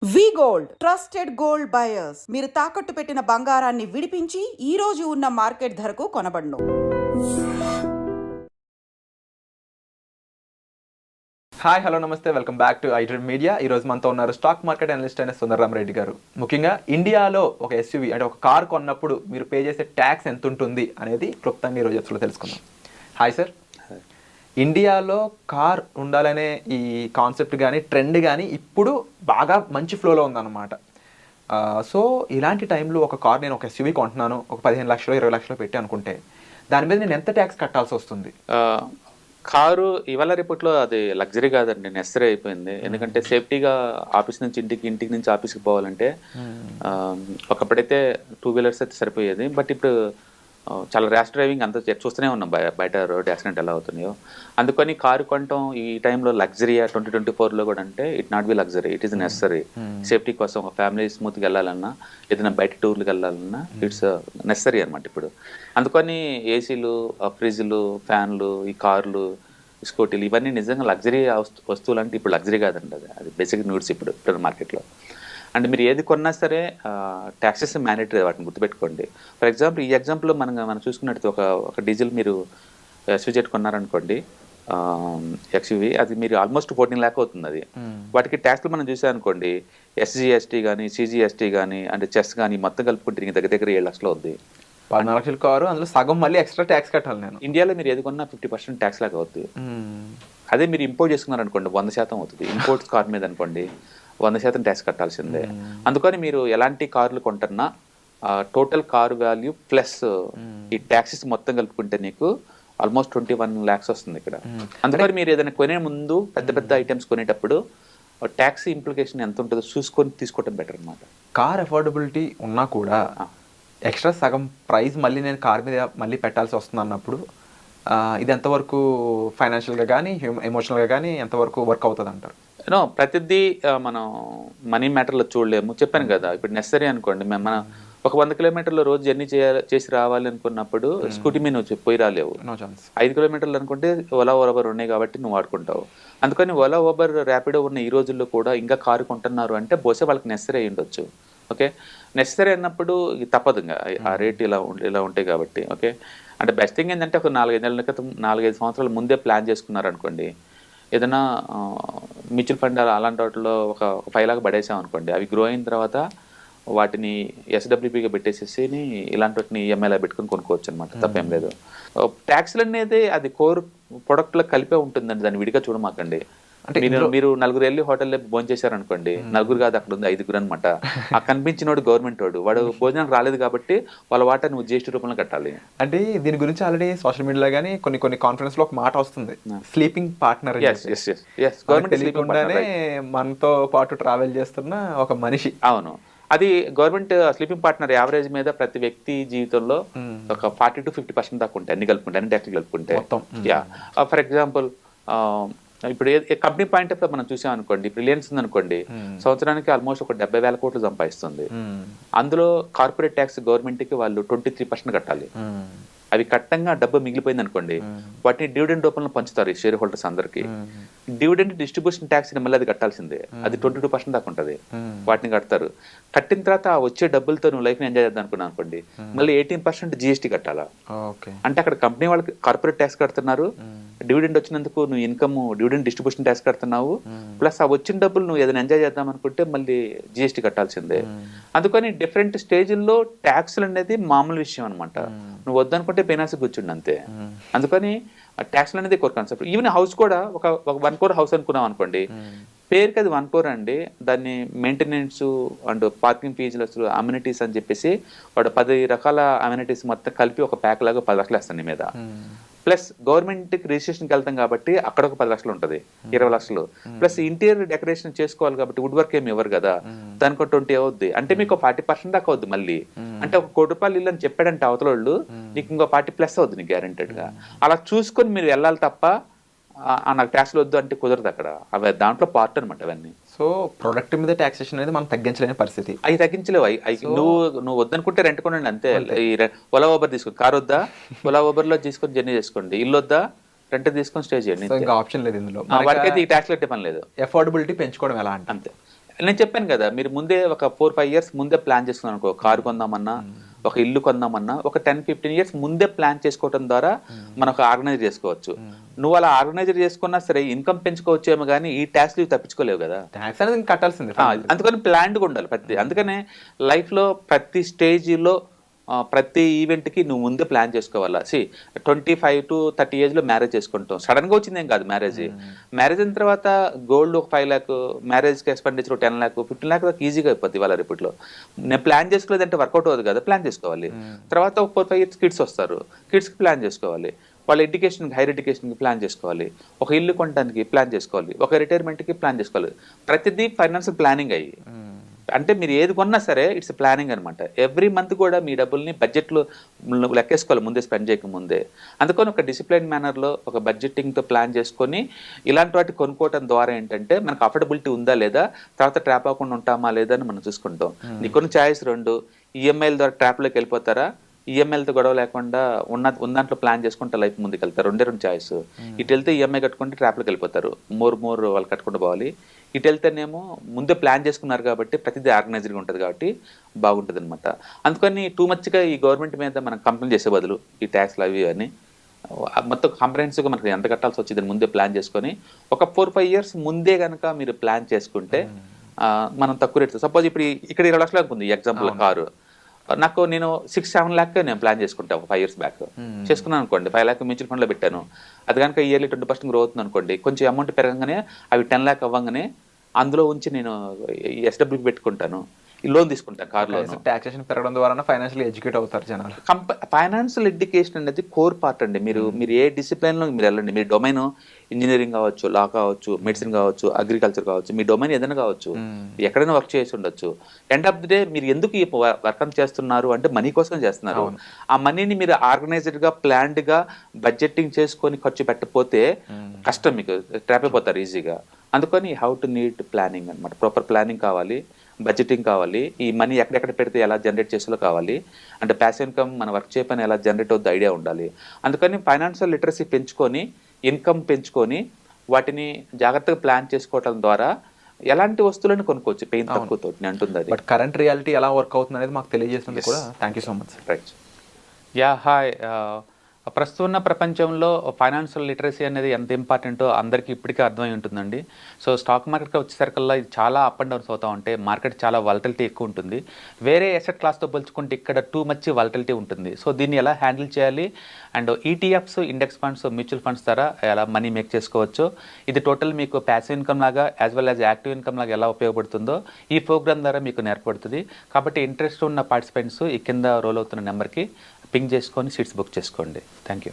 వి gold trusted gold buyers మీరు తాకట్టు పెట్టిన బంగారాన్ని విడిపించి ఈ రోజు ఉన్న మార్కెట్ ధరకు కొనబడును. హాయ్ హలో నమస్తే, welcome back to iDream media. ఈ రోజు మనతో ఉన్నారు స్టాక్ మార్కెట్ అనలిస్ట్ అయిన సుందరరామ్ రెడ్డి గారు. ముఖ్యంగా ఇండియాలో ఒక ఎస్యూవీ అంటే ఒక కార్ కొన్నప్పుడు మీరు పే చేసే ట్యాక్స్ ఎంత ఉంటుంది అనేది క్లుప్తంగా ఈరోజు ఎపిసోడ్లో తెలుసుకుందాం. హాయ్ సార్, ఇండియాలో కార్ ఉండాలనే ఈ కాన్సెప్ట్ కానీ ట్రెండ్ కానీ ఇప్పుడు బాగా మంచి ఫ్లోలో ఉందన్నమాట. సో ఇలాంటి టైంలో ఒక కార్ నేను ఒక ఎస్యూవీ కొంటున్నాను, ఒక 15 లక్షలు 20 లక్షలు పెట్టి అనుకుంటే దాని మీద నేను ఎంత ట్యాక్స్ కట్టాల్సి వస్తుంది? కారు ఇవాళ రేపట్లో అది లగ్జరీ కాదండి, నెసరీ అయిపోయింది. ఎందుకంటే సేఫ్టీగా ఆఫీస్ నుంచి ఇంటికి నుంచి ఆఫీస్కి పోవాలంటే ఒకప్పుడైతే 2 వీలర్స్ అయితే సరిపోయేది. బట్ ఇప్పుడు చాలా ర్యాష్ డ్రైవింగ్ అంతా చూస్తూనే ఉన్నాం, బయట రోడ్ యాక్సిడెంట్ ఎలా అవుతున్నాయో. అందుకని కారు కొనటం ఈ టైంలో లగ్జరీయా 2024లో కూడా అంటే it not be luxury, it is necessary. Safety కోసం ఒక ఫ్యామిలీ స్మూత్గా వెళ్ళాలన్నా, ఏదైనా బయట టూర్లకు వెళ్ళాలన్నా ఇట్స్ నెసరీ అనమాట ఇప్పుడు. అందుకని ఏసీలు, ఫ్రిడ్జ్లు, ఫ్యాన్లు, ఈ కార్లు, స్కూటీలు ఇవన్నీ నిజంగా లగ్జరీ వస్తువులు అంటే ఇప్పుడు లగ్జరీ కాదండి, అది బేసిక్ నీడ్స్ ఇప్పుడు మార్కెట్లో. అంటే మీరు ఏది కొన్నా సరే ట్యాక్సెస్ మ్యాండేటరీ, వాటిని గుర్తుపెట్టుకోండి. ఫర్ ఎగ్జాంపుల్ ఈ ఎగ్జాంపుల్లో మనం చూసుకున్నట్టు ఒక డీజిల్ మీరు ఎస్యూజెట్ కొన్నారనుకోండి, ఎక్స్యూవీ, అది మీరు ఆల్మోస్ట్ 14 లాక్ అవుతుంది. అది వాటికి ట్యాక్స్లు మనం చూసామనుకోండి, ఎస్జిఎస్టీ కానీ సిజిఎస్టీ కానీ అంటే చెస్ కానీ మొత్తం కలుపుకుంటే దగ్గర 7 లక్షలు అవుద్ది. 14 లక్షల కారు, అందులో సగం మళ్ళీ ఎక్స్ట్రా ట్యాక్స్ కట్టాలి నేను. ఇండియాలో మీరు ఏది కొన్నా 50% ట్యాక్స్ లాగా అవుతుంది. అదే మీరు ఇంపోర్ట్ చేసుకున్నారనుకోండి 100% అవుతుంది. ఇంపోర్ట్ కార్ మీద అనుకోండి 100% ట్యాక్స్ కట్టాల్సిందే. అందుకని మీరు ఎలాంటి కార్లు కొంటున్నా టోటల్ కార్ వాల్యూ ప్లస్ ఈ ట్యాక్సెస్ మొత్తం కలుపుకుంటే నీకు ఆల్మోస్ట్ 21 lakhs వస్తుంది ఇక్కడ. అందుకని మీరు ఏదైనా కొనే ముందు పెద్ద ఐటమ్స్ కొనేటప్పుడు ట్యాక్స్ ఇంప్లికేషన్ ఎంత ఉంటుందో చూసుకొని తీసుకోవటం బెటర్ అనమాట. కార్ అఫోర్డబిలిటీ ఉన్నా కూడా ఎక్స్ట్రా సగం ప్రైస్ మళ్ళీ నేను కార్ మీద మళ్ళీ పెట్టాల్సి వస్తుంది అన్నప్పుడు ఇది ఎంతవరకు ఫైనాన్షియల్గా కానీ ఎమోషనల్గా కానీ ఎంతవరకు వర్క్ అవుతుంది అంటారు? ప్రతిదీ మనం మనీ మ్యాటర్లో చూడలేము. చెప్పాను కదా, ఇప్పుడు నెసరీ అనుకోండి, మనం ఒక 100 కిలోమీటర్ల రోజు జర్నీ చేసి రావాలి అనుకున్నప్పుడు స్కూటీ మీద నువ్వు పోయి రాలేవు. 5 కిలోమీటర్లు అనుకుంటే ఓలా ఓబర్ ఉన్నాయి కాబట్టి నువ్వు వాడుకుంటావు. అందుకని ఓలా ఓబర్ ర్యాపిడో ఉన్న ఈ రోజుల్లో కూడా ఇంకా కారు కొంటున్నారు అంటే బహుశా వాళ్ళకి నెసరీ అయి ఉండొచ్చు. ఓకే, నెసరీ అన్నప్పుడు తప్పదు, ఇంకా ఆ రేట్ ఇలా ఉంటాయి కాబట్టి. ఓకే, అంటే బెస్ట్ థింగ్ ఏంటంటే ఒక 4-5 నెలల క్రితం 4-5 సంవత్సరాల ముందే ప్లాన్ చేసుకున్నారు అనుకోండి, ఏదైనా మ్యూచువల్ ఫండ్ అలాంటి వాటిలో ఒక 5 లాక్ పడేసాం అనుకోండి, అవి గ్రో అయిన తర్వాత వాటిని ఎస్డబ్ల్యూపీగా పెట్టేసేసి ఇలాంటి వాటిని ఈఎంఐలా పెట్టుకుని కొనుక్కోవచ్చు అనమాట, తప్పేం లేదు. ట్యాక్స్లు అనేది అది కోర్ ప్రొడక్ట్లో కలిపే ఉంటుందండి, దాన్ని విడిగా చూడమాకండి. అంటే మీరు 4 వెళ్ళి హోటల్లో భోజనం చేశారనుకోండి, 4 కాదు అక్కడ ఉంది 5 అనమాట. ఆ కనిపించినోడు గవర్నమెంట్ వాడు భోజనం రాలేదు కాబట్టి వాళ్ళ వాటా నువ్వు జిఎస్టీ రూపంలో కట్టాలి. అంటే దీని గురించి ఆల్రెడీ సోషల్ మీడియాలో కానీ కొన్ని కాన్ఫరెన్స్ లో ఒక మాట వస్తుంది, స్లీపింగ్ పార్ట్నర్. తెలియకుండానే మనతో పాటు ట్రావెల్ చేస్తున్న ఒక మనిషి. అవును, అది గవర్నమెంట్ స్లీపింగ్ పార్ట్నర్ యావరేజ్ మీద ప్రతి వ్యక్తి జీవితంలో ఒక 40 to 50% దాకా ఉంటాయి, అన్ని కలుపుకుంటే, అన్ని ట్యాక్స్లు కలుపుకుంటే. ఫర్ ఎగ్జాంపుల్ ఇప్పుడు కంపెనీ పాయింట్ ఆఫ్ మనం చూసాం అనుకోండి, రిలయన్స్ ఉందనుకోండి, సంవత్సరానికి ఆల్మోస్ట్ ఒక 70,000 కోట్లు సంపాదిస్తుంది. అందులో కార్పొరేట్ ట్యాక్స్ గవర్నమెంట్కి వాళ్ళు 23% కట్టాలి. అవి కట్టంగా డబ్బు మిగిలిపోయింది అనుకోండి, వాటిని డివిడెండ్ రూపంలో పంచుతారు ఈ షేర్ హోల్డర్స్ అందరికి. డివిడెండ్ డిస్ట్రిబ్యూషన్ ట్యాక్స్ మళ్ళీ అది కట్టాల్సిందే, అది 22% దాకా ఉంటుంది, వాటిని కడతారు. కట్టిన తర్వాత వచ్చే డబ్బులతో నువ్వు లైఫ్ ఎంజాయ్ చేద్దాం అనుకున్నావు అనుకోండి, మళ్ళీ 18% జిఎస్టీ కట్టాలా. అంటే అక్కడ కంపెనీ వాళ్ళకి కార్పొరేట్ ట్యాక్స్ కడుతున్నారు, డివిడెండ్ వచ్చినందుకు నువ్వు ఇన్కమ్ డివిడెండ్ డిస్ట్రిబ్యూషన్ ట్యాక్స్ కడుతున్నావు, ప్లస్ ఆ వచ్చిన డబ్బులు నువ్వు ఏదైనా ఎంజాయ్ చేద్దాం అనుకుంటే మళ్ళీ జిఎస్టీ కట్టాల్సిందే. అందుకని డిఫరెంట్ స్టేజ్ల్లో ట్యాక్స్లు అనేది మామూలు విషయం అనమాట. నువ్వు వద్దనుకుంటే ఫైనాన్స్ కూర్చుండి అంతే. అందుకని ట్యాక్స్లు అనేది కోర్ కాన్సెప్ట్. ఈవెన్ హౌస్ కూడా ఒక 1 crore హౌస్ అనుకున్నాం అనుకోండి, పేరుకి అది 1 crore అండి, దాన్ని మెయింటెనెన్స్ అండ్ పార్కింగ్ ఫీజులు, అమ్యూనిటీస్ అని చెప్పేసి వాడు 10 రకాల అమ్యూనిటీస్ మొత్తం కలిపి ఒక ప్యాక్ లాగా 10 లక్షలు వేస్తాను మీద. ప్లస్ గవర్నమెంట్కి రిజిస్ట్రేషన్కి వెళ్తాం కాబట్టి అక్కడ ఒక 10 లక్షలు ఉంటుంది, 20 లక్షలు. ప్లస్ ఇంటీరియర్ డెకరేషన్ చేసుకోవాలి కాబట్టి వుడ్ వర్క్ ఏమి ఇవ్వరు కదా, దానికి 20 అవుద్ది. అంటే మీకు 40% దాకా అవుద్ది మళ్ళీ. అంటే ఒక 1 కోటి రూపాయలు ఇల్లు అని చెప్పాడంటే అవతల వాళ్ళు నీకు ఇంకో 40+ అవుద్ది నీకు గ్యారెంటెడ్గా. అలా చూసుకొని మీరు వెళ్ళాలి తప్ప నాకు ట్యాక్స్లు వద్దు అంటే కుదరదు అక్కడ. అవి దాంట్లో పార్ట్ అనమాట అవన్నీ. సో ప్రొడక్ట్ మీద ట్యాక్సేషన్ అనేది మనం తగ్గించలేని పరిస్థితి. అవి తగ్గించలేవు. నువ్వు వద్దనుకుంటే రెంట్ కొనండి అంతే. ఈ ఓలా ఓబర్ తీసుకోండి, కార్ వద్దా ఓలా ఓబర్లో తీసుకొని జర్నీ చేసుకోండి, ఇల్లు వద్దా రెంట్ తీసుకొని స్టే చేయండి, ఇంకా ఆప్షన్ లేదు ఇందులో. వాటికైతే ఈ ట్యాక్స్ కట్టే పని లేదు. అఫోర్డబిలిటీ పెంచుకోవడం ఎలా అంటే అంతే. నేను చెప్పాను కదా, మీరు ముందే ఒక 4-5 ఇయర్స్ ముందే ప్లాన్ చేసుకున్నాను అనుకో, కారు కొందామన్నా, ఒక ఇల్లు కొందామన్నా ఒక 10-15 ఇయర్స్ ముందే ప్లాన్ చేసుకోవడం ద్వారా మనం ఒక ఆర్గనైజ్ చేసుకోవచ్చు. నువ్వు అలా ఆర్గనైజ్ చేసుకున్నా సరే ఇన్కమ్ పెంచుకోవచ్చేమో కానీ ఈ ట్యాక్స్లు తప్పించుకోలేవు కదా. ట్యాక్స్ అనేది కట్టాల్సింది. అందుకని ప్లాన్డ్గా ఉండాలి అందుకనే లైఫ్లో ప్రతి స్టేజ్లో ప్రతి ఈవెంట్కి నువ్వు ముందే ప్లాన్ చేసుకోవాలా. 25 to 30 ఏజ్లో మ్యారేజ్ చేసుకుంటాం, సడన్గా వచ్చింది ఏం కాదు మ్యారేజ్. మ్యారేజ్ అయిన తర్వాత గోల్డ్ ఒక 5 lakhs, మ్యారేజ్కి ఎక్స్పెండిచర్ 10 lakhs 15 lakhs దాకా ఈజీగా అయిపోద్ది ఇవాళ రేపట్లో. నేను ప్లాన్ చేసుకోలేదంటే వర్కౌట్ అవ్వదు కదా, ప్లాన్ చేసుకోవాలి. తర్వాత ఒక 4-5 years కిడ్స్ వస్తారు, కిడ్స్కి ప్లాన్ చేసుకోవాలి, వాళ్ళ ఎడ్యుకేషన్కి హైయర్ ఎడ్యుకేషన్కి ప్లాన్ చేసుకోవాలి, ఒక ఇల్లు కొనడానికి ప్లాన్ చేసుకోవాలి, ఒక రిటైర్మెంట్కి ప్లాన్ చేసుకోవాలి. ప్రతిదీ ఫైనాన్షియల్ ప్లానింగ్ అయ్యి, అంటే మీరు ఏది కొన్నా సరే ఇట్స్ ప్లానింగ్ అనమాట. ఎవ్రీ మంత్ కూడా మీ డబ్బుల్ని బడ్జెట్లో లెక్కేసుకోవాలి ముందే, స్పెండ్ చేయకముందే. అందుకని ఒక డిసిప్లైన్ మేనర్లో ఒక బడ్జెటింగ్తో ప్లాన్ చేసుకొని ఇలాంటి వాటి కొనుక్కోవడం ద్వారా ఏంటంటే మనకు అఫోర్డబిలిటీ ఉందా లేదా, తర్వాత ట్రాప్ అవ్వకుండా ఉంటామా లేదా అని మనం చూసుకుంటాం. నీకున్న ఛాయిస్ 2, ఈఎంఐల ద్వారా ట్రాప్లోకి వెళ్ళిపోతారా, ఈఎంఐలతో గొడవ లేకుండా ఉన్న దాంట్లో ప్లాన్ చేసుకుంటే లైఫ్ ముందుకు వెళ్తారు. 2 చాయిస్. ఇటు వెళ్తే ఈఎంఐ కట్టుకుంటే ట్రాప్లోకి వెళ్ళిపోతారు, మోర్ వాళ్ళు కట్టుకుంటూ పోవాలి. ఇటు వెళ్తేనేమో ముందే ప్లాన్ చేసుకున్నారు కాబట్టి ప్రతిదీ ఆర్గనైజ్డ్గా ఉంటుంది కాబట్టి బాగుంటుంది అనమాట. అందుకని టూ మచ్గా ఈ గవర్నమెంట్ మీద మనం కంప్లైంట్ చేసే బదులు ఈ ట్యాక్స్లు అవి అని మొత్తం కాంప్రహెన్సివ్గా మనకి ఎంత కట్టాల్సి వచ్చింది ముందే ప్లాన్ చేసుకొని ఒక 4-5 years ముందే కనుక మీరు ప్లాన్ చేసుకుంటే మనం తక్కువ రేట్. సపోజ్ ఇప్పుడు ఇక్కడ 20 లక్షలు అనుకుంది ఎగ్జాంపుల్ కారు, నాకు నేను 6-7 lakhs నేను ప్లాన్ చేసుకుంటాను. 5 years బ్యాక్ చేసుకున్నాను అనుకోండి, 5 lakhs మ్యూచువల్ ఫండ్లో పెట్టాను. అది కనుక ఇయర్లీ 20% గ్రో అవుతుంది అనుకోండి, కొంచెం అమౌంట్ పెరగంగానే అవి 10 lakhs అవ్వగానే అందులో ఉంచి నేను ఎస్డబ్ల్యూకి పెట్టుకుంటాను, ఈ లోన్ తీసుకుంటాను కార్ లోన్. టాక్సేషన్ పెరగడం ద్వారా ఫైనాన్షియల్ ఎడ్యుకేట్ అవుతారు జనాలు. ఫైనాన్షియల్ ఎడ్యుకేషన్ అనేది కోర్ పార్ట్ అండి. మీరు ఏ డిసిప్లిన్లో మీరు వెళ్ళండి, మీ డొమైన్ ఇంజనీరింగ్ కావచ్చు, లా కావచ్చు, మెడిసిన్ కావచ్చు, అగ్రికల్చర్ కావచ్చు, మీ డొమైన్ ఏదైనా కావచ్చు, ఎక్కడైనా వర్క్ చేసి ఉండొచ్చు. ఎండ్ ఆఫ్ ది డే మీరు ఎందుకు ఈ వర్క్ చేస్తున్నారు అంటే మనీ కోసం చేస్తున్నారు. ఆ మనీని మీరు ఆర్గనైజ్డ్గా ప్లాన్డ్గా బడ్జెటింగ్ చేసుకొని ఖర్చు పెట్టకపోతే కష్టం, మీకు ట్రాప్ అయిపోతారు ఈజీగా. అందుకని హౌ టు నీడ్ ప్లానింగ్ అనమాట. ప్రాపర్ ప్లానింగ్ కావాలి, బడ్జెటింగ్ కావాలి, ఈ మనీ ఎక్కడెక్కడ పెడితే ఎలా జనరేట్ చేసేలో కావాలి, అంటే ప్యాసివ్ ఇన్కమ్ మన వర్క్ చేయని ఎలా జనరేట్ అవుద్ది ఐడియా ఉండాలి. అందుకని ఫైనాన్షియల్ లిటరసీ పెంచుకొని ఇన్కమ్ పెంచుకొని వాటిని జాగ్రత్తగా ప్లాన్ చేసుకోవడం ద్వారా ఎలాంటి వస్తువులను కొనుక్కోవచ్చు పెయిన్ తక్కువతో అంటుంది అది. బట్ కరెంట్ రియాలిటీ ఎలా వర్క్ అవుతుంది అనేది మాకు తెలియజేస్తుంది కూడా. Thank you so much. Right. Yeah hi. ప్రస్తుతం ఉన్న ప్రపంచంలో ఫైనాన్షియల్ లిటరసీ అనేది ఎంత ఇంపార్టెంటో అందరికీ ఇప్పటికే అర్థమై ఉంటుందండి. సో స్టాక్ మార్కెట్కి వచ్చేసరికల్లా ఇది చాలా అప్ అండ్ డౌన్స్ అవుతూ ఉంటాయి. మార్కెట్ చాలా వాలటిలిటీ ఎక్కువ ఉంటుంది. వేరే అసెట్ క్లాస్తో పోల్చుకుంటే ఇక్కడ టూ మచ్ వాలటిలిటీ ఉంటుంది. సో దీన్ని ఎలా హ్యాండిల్ చేయాలి, and ETFs, index funds, mutual funds ద్వారా ఎలా మనీ మేక్ చేసుకోవచ్చు, ఇది టోటల్ మీకు ప్యాసివ్ ఇన్కమ్ లాగా as well as active income లాగా ఎలా ఉపయోగపడుతుందో ఈ ప్రోగ్రామ్ ద్వారా మీకు నేర్పడుతుంది. కాబట్టి ఇంట్రెస్ట్ ఉన్న పార్టిసిపెంట్స్ ఈ కింద రోల్ అవుతున్న నెంబర్కి పింగ్ చేసుకొని సీట్స్ బుక్ చేసుకోండి. Thank you.